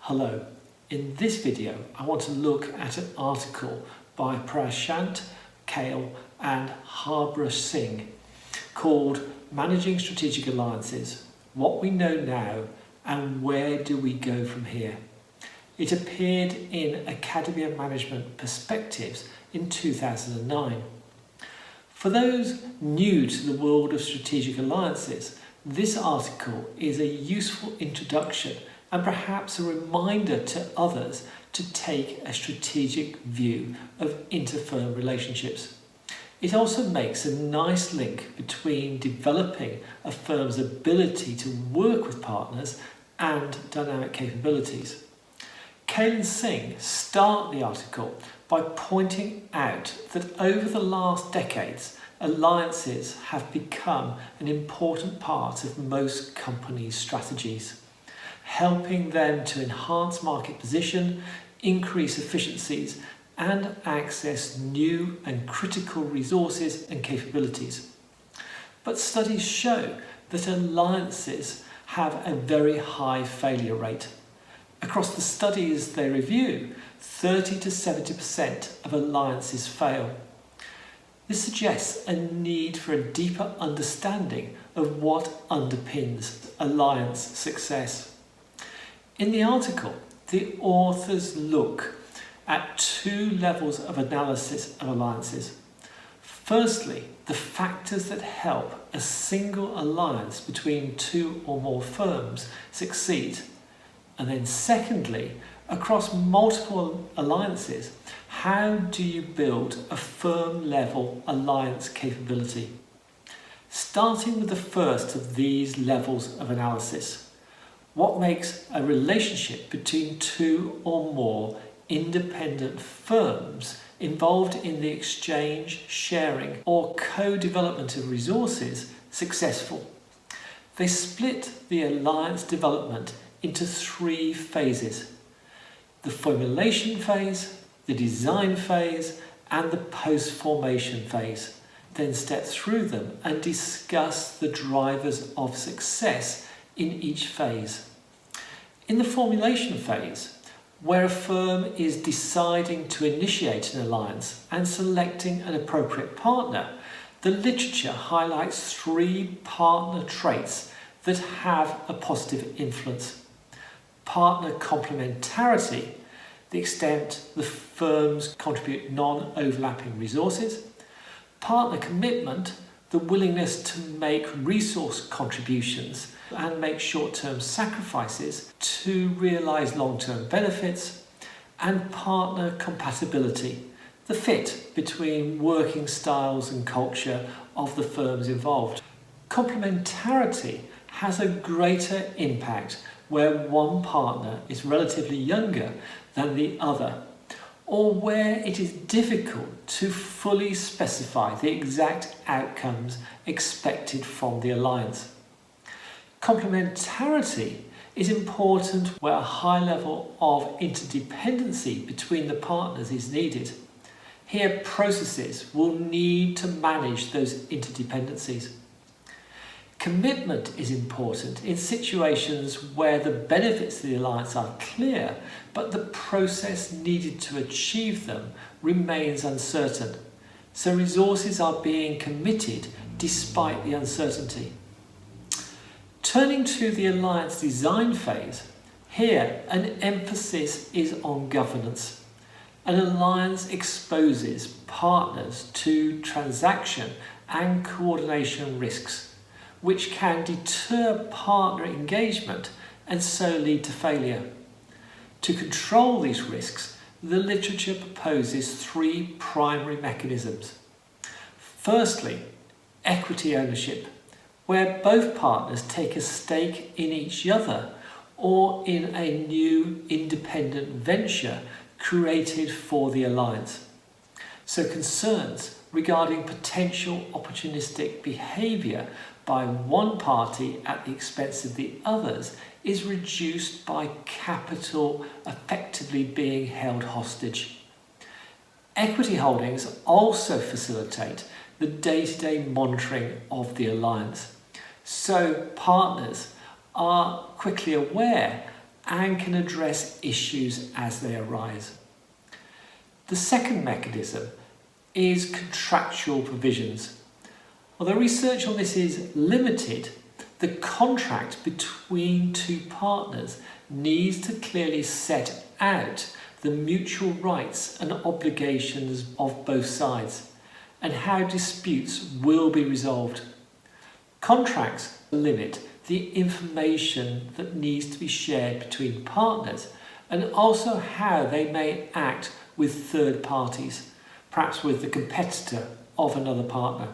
Hello, in this video I want to look at an article by Prashant, Kale and Singh called Managing Strategic Alliances, What We Know Now and Where Do We Go From Here. It appeared in Academy of Management Perspectives in 2009. For those new to the world of strategic alliances, this article is a useful introduction and perhaps a reminder to others to take a strategic view of interfirm relationships. It also makes a nice link between developing a firm's ability to work with partners and dynamic capabilities. Kale and Singh start the article by pointing out that over the last decades, alliances have become an important part of most companies' strategies, helping them to enhance market position, increase efficiencies, and access new and critical resources and capabilities. But studies show that alliances have a very high failure rate. Across the studies they review, 30 to 70% of alliances fail. This suggests a need for a deeper understanding of what underpins alliance success. In the article, the authors look at two levels of analysis of alliances. Firstly, the factors that help a single alliance between two or more firms succeed. And then secondly, across multiple alliances, how do you build a firm-level alliance capability? Starting with the first of these levels of analysis, what makes a relationship between two or more independent firms involved in the exchange, sharing, or co-development of resources successful? They split the alliance development into three phases: the formulation phase, the design phase, and the post-formation phase. Then step through them and discuss the drivers of success in each phase. In the formulation phase, where a firm is deciding to initiate an alliance and selecting an appropriate partner, the literature highlights three partner traits that have a positive influence: partner complementarity, the extent the firms contribute non-overlapping resources; partner commitment, the willingness to make resource contributions and make short-term sacrifices to realise long-term benefits; and partner compatibility, the fit between working styles and culture of the firms involved. Complementarity has a greater impact where one partner is relatively younger than the other, or where it is difficult to fully specify the exact outcomes expected from the alliance. Complementarity is important where a high level of interdependency between the partners is needed. Here, processes will need to manage those interdependencies. Commitment is important in situations where the benefits of the alliance are clear, but the process needed to achieve them remains uncertain. So resources are being committed despite the uncertainty. Turning to the alliance design phase, here an emphasis is on governance. An alliance exposes partners to transaction and coordination risks, which can deter partner engagement and so lead to failure. To control these risks, the literature proposes three primary mechanisms. Firstly, equity ownership, where both partners take a stake in each other or in a new independent venture created for the alliance. So concerns regarding potential opportunistic behaviour by one party at the expense of the others is reduced by capital effectively being held hostage. Equity holdings also facilitate the day-to-day monitoring of the alliance, so partners are quickly aware and can address issues as they arise. The second mechanism is contractual provisions. Although research on this is limited, the contract between two partners needs to clearly set out the mutual rights and obligations of both sides and how disputes will be resolved. Contracts limit the information that needs to be shared between partners and also how they may act with third parties, perhaps with the competitor of another partner.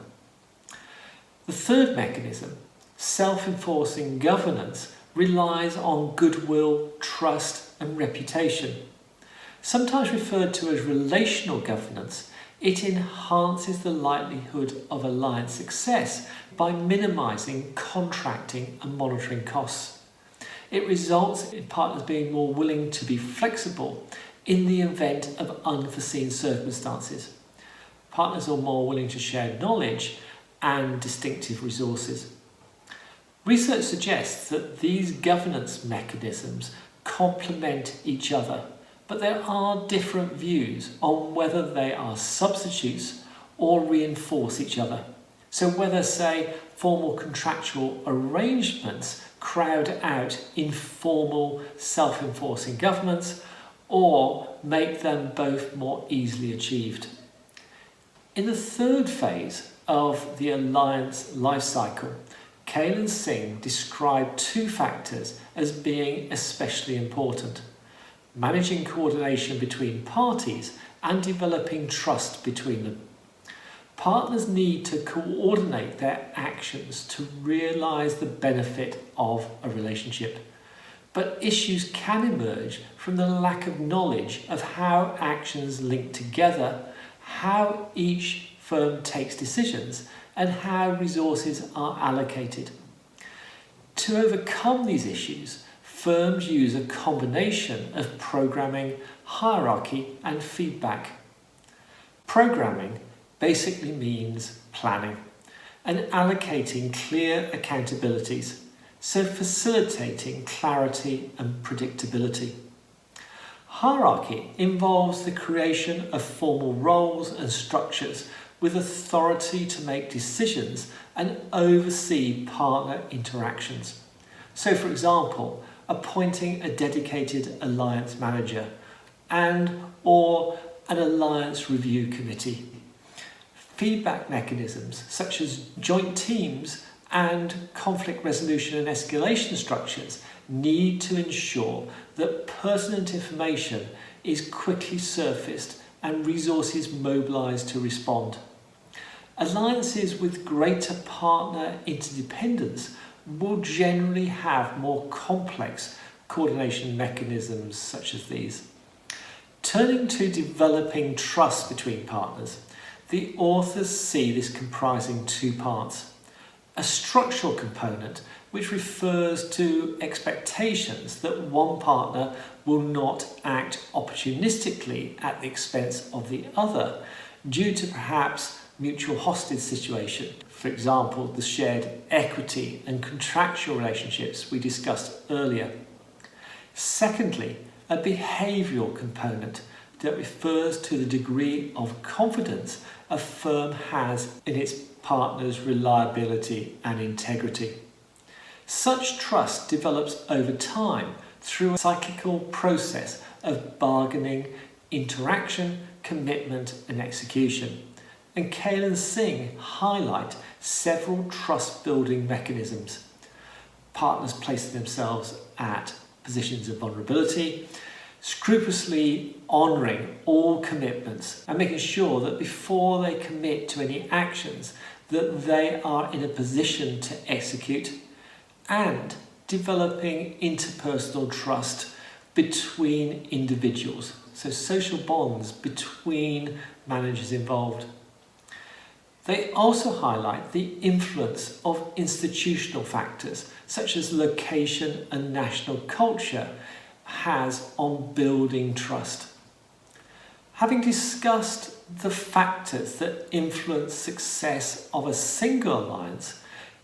The third mechanism, self-enforcing governance, relies on goodwill, trust and reputation. Sometimes referred to as relational governance, it enhances the likelihood of alliance success by minimising contracting and monitoring costs. It results in partners being more willing to be flexible in the event of unforeseen circumstances. Partners are more willing to share knowledge and distinctive resources. Research suggests that these governance mechanisms complement each other, but there are different views on whether they are substitutes or reinforce each other. So whether, say, formal contractual arrangements crowd out informal self-enforcing governments or make them both more easily achieved. In the third phase of the alliance life cycle, Kale and Singh describe two factors as being especially important: managing coordination between parties and developing trust between them. Partners need to coordinate their actions to realise the benefit of a relationship. But issues can emerge from the lack of knowledge of how actions link together, how each firm takes decisions, and how resources are allocated. To overcome these issues, firms use a combination of programming, hierarchy, and feedback. Programming basically means planning and allocating clear accountabilities, so facilitating clarity and predictability. Hierarchy involves the creation of formal roles and structures with authority to make decisions and oversee partner interactions. So, for example, appointing a dedicated alliance manager or an alliance review committee. Feedback mechanisms such as joint teams and conflict resolution and escalation structures need to ensure that pertinent information is quickly surfaced and resources mobilised to respond. Alliances with greater partner interdependence will generally have more complex coordination mechanisms such as these. Turning to developing trust between partners, the authors see this comprising two parts: a structural component, which refers to expectations that one partner will not act opportunistically at the expense of the other due to perhaps mutual hostage situation. For example, the shared equity and contractual relationships we discussed earlier. Secondly, a behavioural component that refers to the degree of confidence a firm has in its partner's reliability and integrity. Such trust develops over time through a cyclical process of bargaining, interaction, commitment and execution. And Kale and Singh highlight several trust-building mechanisms. Partners placing themselves at positions of vulnerability, scrupulously honouring all commitments and making sure that before they commit to any actions that they are in a position to execute, and developing interpersonal trust between individuals, so social bonds between managers involved. They also highlight the influence of institutional factors such as location and national culture has on building trust. Having discussed the factors that influence success of a single alliance,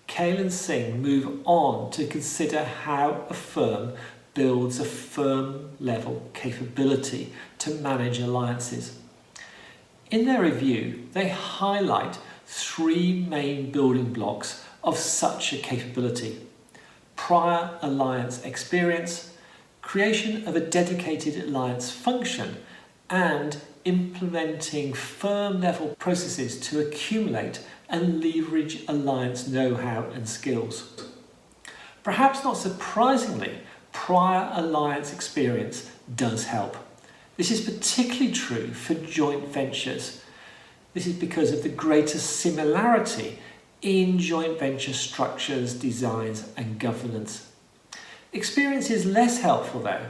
Kale and Singh move on to consider how a firm builds a firm-level capability to manage alliances. In their review, they highlight 3 main building blocks of such a capability: prior alliance experience, creation of a dedicated alliance function, and implementing firm-level processes to accumulate and leverage alliance know-how and skills. Perhaps not surprisingly, prior alliance experience does help. This is particularly true for joint ventures. This is because of the greater similarity in joint venture structures, designs, and governance. Experience is less helpful, though,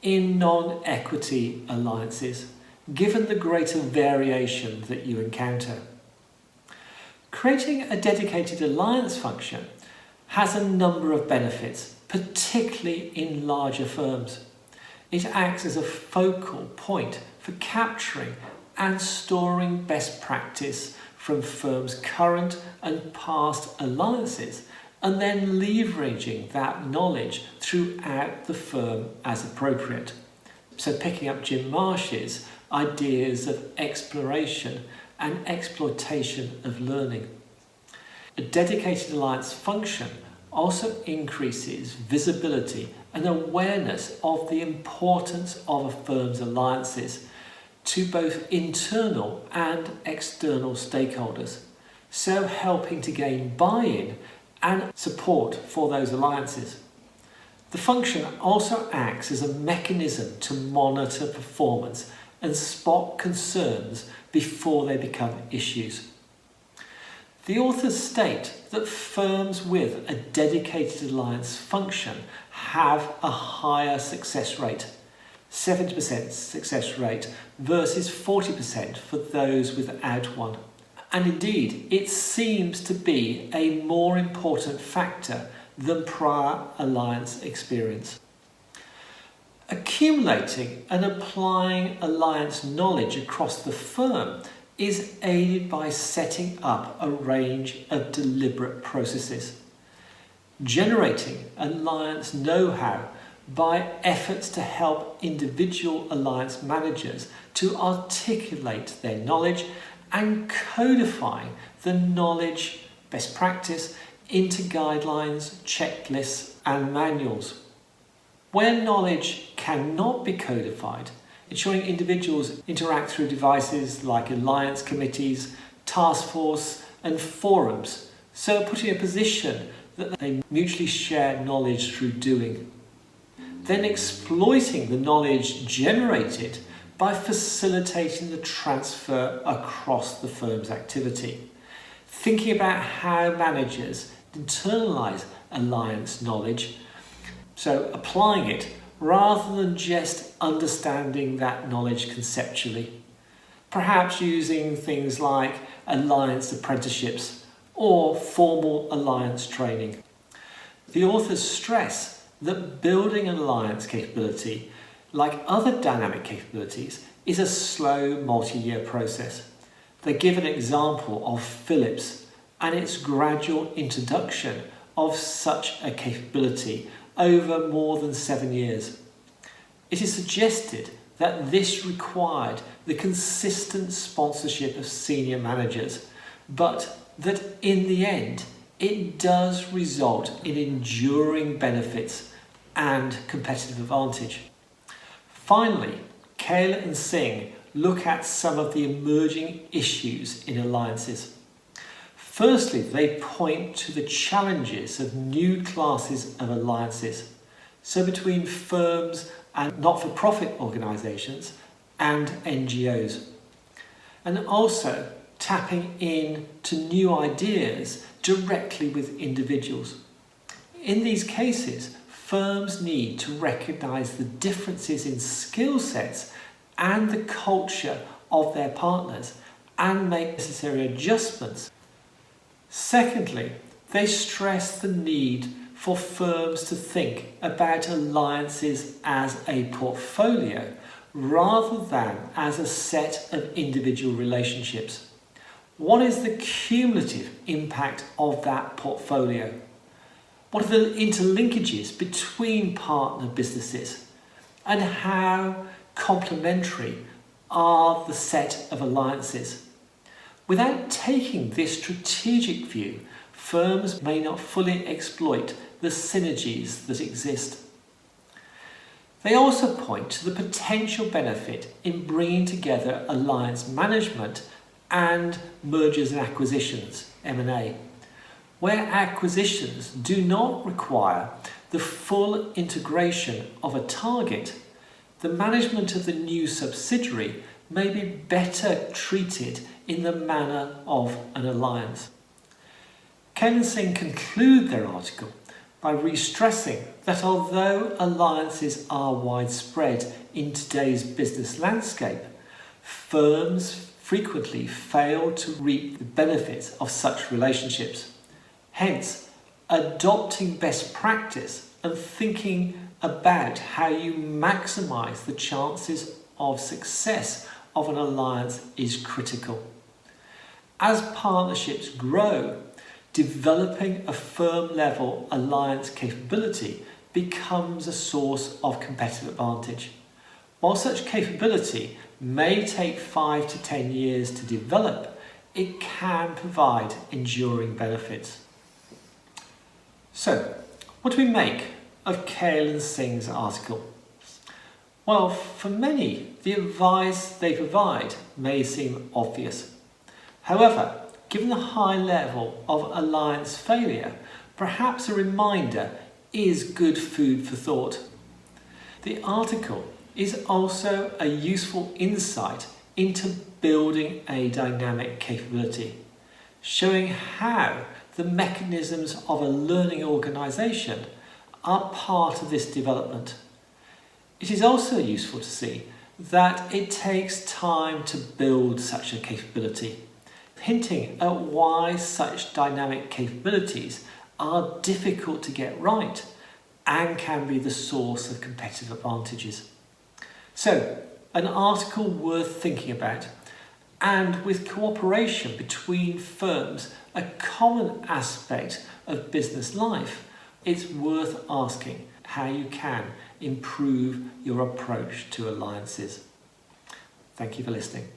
in non-equity alliances, given the greater variation that you encounter. Creating a dedicated alliance function has a number of benefits, particularly in larger firms. It acts as a focal point for capturing and storing best practice from firms' current and past alliances, and then leveraging that knowledge throughout the firm as appropriate. So picking up Jim Marsh's ideas of exploration and exploitation of learning. A dedicated alliance function also increases visibility and awareness of the importance of a firm's alliances to both internal and external stakeholders, so helping to gain buy-in and support for those alliances. The function also acts as a mechanism to monitor performance and spot concerns before they become issues. The authors state that firms with a dedicated alliance function have a higher success rate, 70% success rate versus 40% for those without one. And indeed, it seems to be a more important factor than prior alliance experience. Accumulating and applying alliance knowledge across the firm is aided by setting up a range of deliberate processes. Generating alliance know-how by efforts to help individual alliance managers to articulate their knowledge and codifying the knowledge, best practice, into guidelines, checklists, and manuals. Where knowledge cannot be codified, ensuring individuals interact through devices like alliance committees, task force, and forums, so putting a position that they mutually share knowledge through doing. Then exploiting the knowledge generated by facilitating the transfer across the firm's activity. Thinking about how managers internalize alliance knowledge, so applying it rather than just understanding that knowledge conceptually. Perhaps using things like alliance apprenticeships or formal alliance training. The authors stress that building an alliance capability, like other dynamic capabilities, is a slow multi-year process. They give an example of Philips and its gradual introduction of such a capability over more than 7 years. It is suggested that this required the consistent sponsorship of senior managers, but that in the end it does result in enduring benefits and competitive advantage. Finally, Kale and Singh look at some of the emerging issues in alliances. Firstly, they point to the challenges of new classes of alliances, so between firms and not-for-profit organisations and NGOs, and also tapping in to new ideas directly with individuals. In these cases, firms need to recognise the differences in skill sets and the culture of their partners and make necessary adjustments. Secondly, they stress the need for firms to think about alliances as a portfolio rather than as a set of individual relationships. What is the cumulative impact of that portfolio? What are the interlinkages between partner businesses? And how complementary are the set of alliances? Without taking this strategic view, firms may not fully exploit the synergies that exist. They also point to the potential benefit in bringing together alliance management and mergers and acquisitions, M&A, where acquisitions do not require the full integration of a target. The management of the new subsidiary may be better treated in the manner of an alliance. Kale and Singh conclude their article by re-stressing that although alliances are widespread in today's business landscape, firms frequently fail to reap the benefits of such relationships. Hence, adopting best practice and thinking about how you maximise the chances of success of an alliance is critical. As partnerships grow, developing a firm-level alliance capability becomes a source of competitive advantage. While such capability may take 5 to 10 years to develop, it can provide enduring benefits. So, what do we make of Kale and Singh's article? Well, for many, the advice they provide may seem obvious. However, given the high level of alliance failure, perhaps a reminder is good food for thought. The article is also a useful insight into building a dynamic capability, showing how the mechanisms of a learning organisation are part of this development. It is also useful to see that it takes time to build such a capability, hinting at why such dynamic capabilities are difficult to get right and can be the source of competitive advantages. So, an article worth thinking about, and with cooperation between firms a common aspect of business life, it's worth asking how you can improve your approach to alliances. Thank you for listening.